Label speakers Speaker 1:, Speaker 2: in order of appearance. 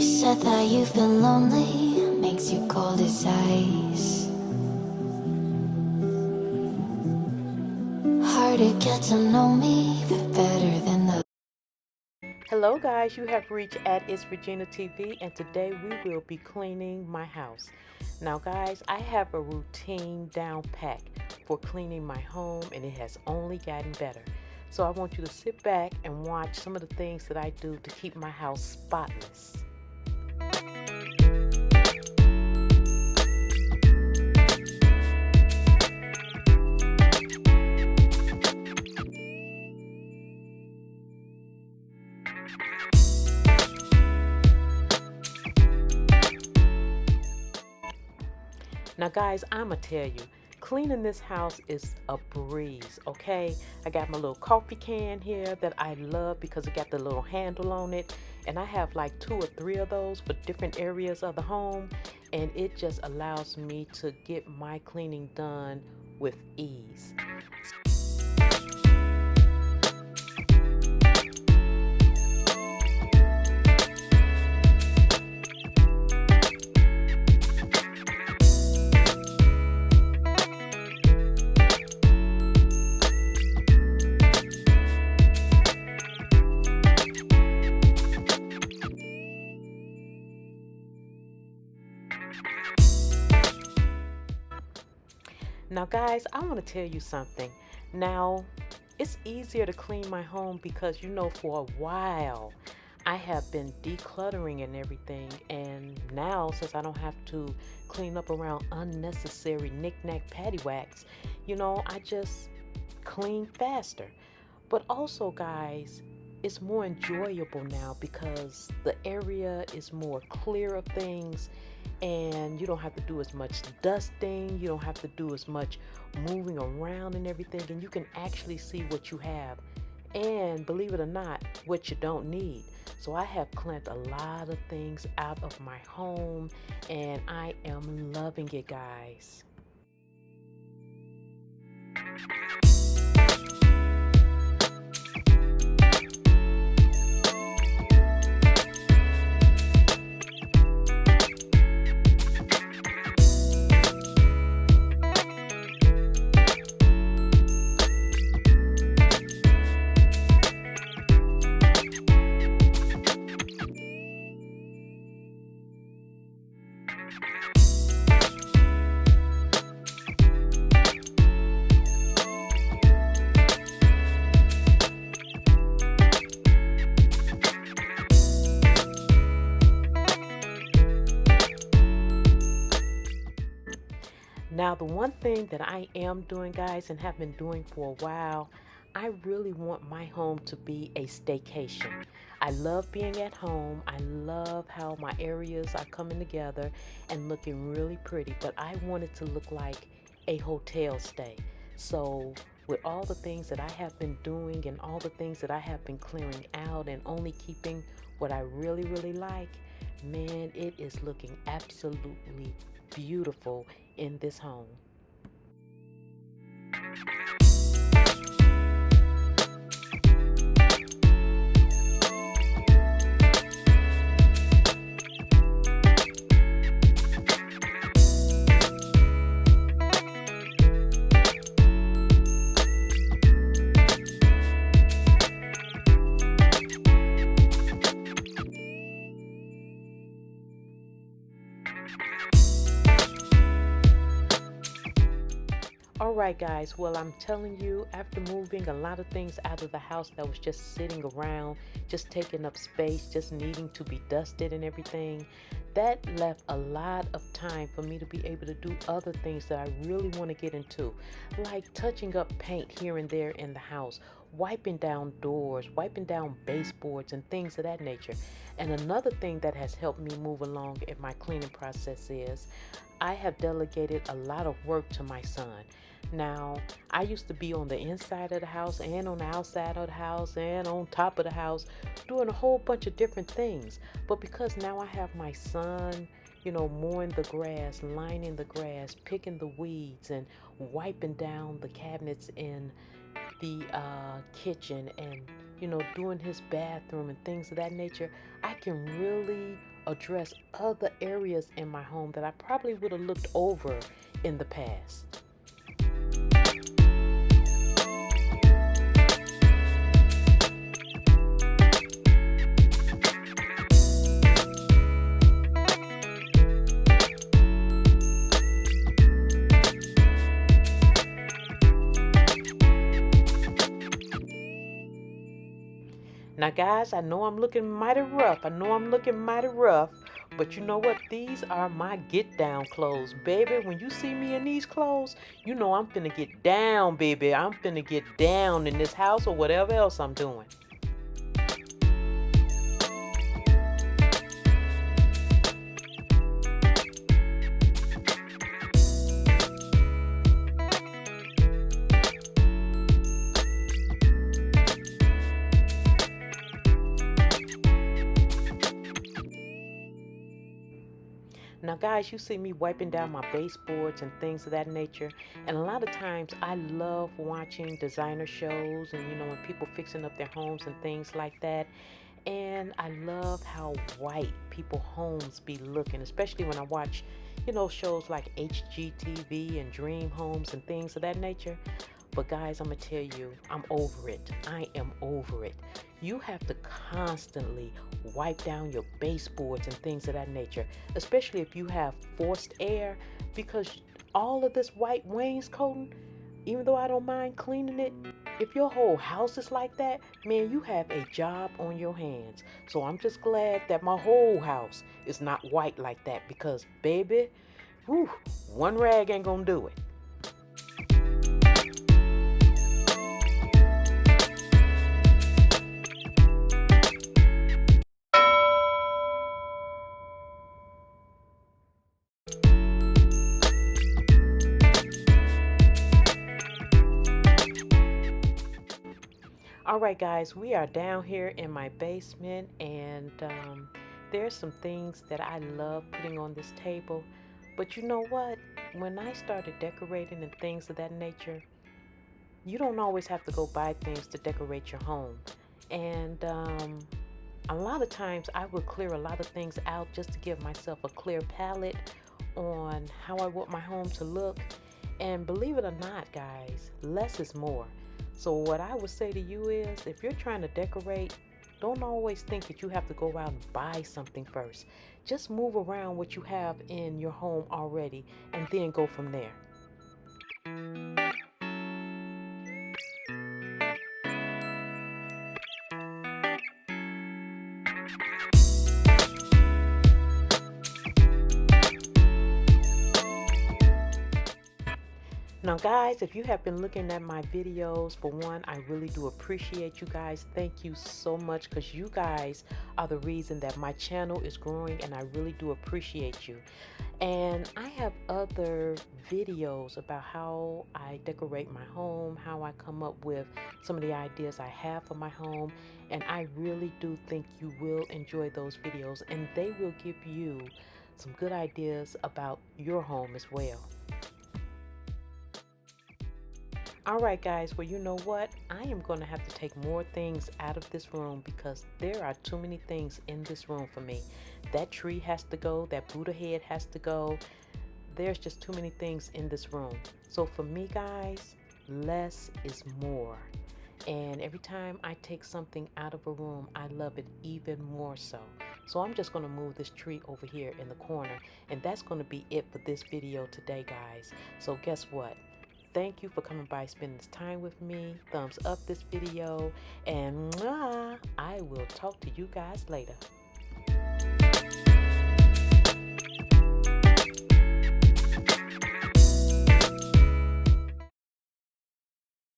Speaker 1: said that you've been lonely, makes you cold as ice. Hard to get to know me, but better than the.
Speaker 2: Hello guys, you have reached at It's Regina TV, and today we will be cleaning my house. Now guys, I have a routine down pat for cleaning my home, and it has only gotten better. So I want you to sit back and watch some of the things that I do to keep my house spotless. Now guys, I'ma tell you, cleaning this house is a breeze, okay? I got my little coffee can here that I love because it got the little handle on it, and I have like 2 or 3 of those for different areas of the home, and it just allows me to get my cleaning done with ease. Now guys, I want to tell you something. Now, it's easier to clean my home because for a while I have been decluttering and everything, and now since I don't have to clean up around unnecessary knick-knack paddywhacks, I just clean faster. But also guys, it's more enjoyable now because the area is more clear of things, and you don't have to do as much dusting, you don't have to do as much moving around and everything, and you can actually see what you have, and believe it or not, what you don't need. So I have cleaned a lot of things out of my home, and I am loving it guys. Now, the one thing that I am doing, guys, and have been doing for a while, I really want my home to be a staycation. I love being at home. I love how my areas are coming together and looking really pretty, but I want it to look like a hotel stay. So, with all the things that I have been doing and all the things that I have been clearing out and only keeping what I really, really like, man, it is looking absolutely beautiful in this home. Alright guys, well, I'm telling you, after moving a lot of things out of the house that was just sitting around, just taking up space, just needing to be dusted and everything, that left a lot of time for me to be able to do other things that I really want to get into, like touching up paint here and there in the house, wiping down doors, wiping down baseboards and things of that nature. And another thing that has helped me move along in my cleaning process is I have delegated a lot of work to my son. Now, I used to be on the inside of the house and on the outside of the house and on top of the house doing a whole bunch of different things. But because now I have my son, mowing the grass, lining the grass, picking the weeds, and wiping down the cabinets in the kitchen and doing his bathroom and things of that nature, I can really address other areas in my home that I probably would have looked over in the past. Now, guys, I know I'm looking mighty rough. But you know what? These are my get down clothes, baby. When you see me in these clothes, you know I'm finna get down, baby. I'm finna get down in this house or whatever else I'm doing. Now, guys, you see me wiping down my baseboards and things of that nature. And a lot of times I love watching designer shows and, when people fixing up their homes and things like that. And I love how white people homes be looking, especially when I watch, shows like HGTV and Dream Homes and things of that nature. But guys, I'm going to tell you, I'm over it. I am over it. You have to constantly wipe down your baseboards and things of that nature, especially if you have forced air, because all of this white wainscoting, even though I don't mind cleaning it, if your whole house is like that, man, you have a job on your hands. So I'm just glad that my whole house is not white like that, because baby, whew, one rag ain't gonna do it. All right, guys, we are down here in my basement, and there's some things that I love putting on this table. But you know what? When I started decorating and things of that nature, you don't always have to go buy things to decorate your home. And a lot of times I would clear a lot of things out just to give myself a clear palette on how I want my home to look. And believe it or not, guys, less is more. So what I would say to you is, if you're trying to decorate, don't always think that you have to go out and buy something first. Just move around what you have in your home already and then go from there. Now, guys, if you have been looking at my videos, for one, I really do appreciate you guys. Thank you so much, because you guys are the reason that my channel is growing, and I really do appreciate you. And I have other videos about how I decorate my home, how I come up with some of the ideas I have for my home, and I really do think you will enjoy those videos, and they will give you some good ideas about your home as well. All right, guys, well, you know what? I am going to have to take more things out of this room, because there are too many things in this room for me. That tree has to go. That Buddha head has to go. There's just too many things in this room. So for me, guys, less is more. And every time I take something out of a room, I love it even more so. So I'm just going to move this tree over here in the corner. And that's going to be it for this video today, guys. So guess what? Thank you for coming by, spending this time with me. Thumbs up this video, and I will talk to you guys later.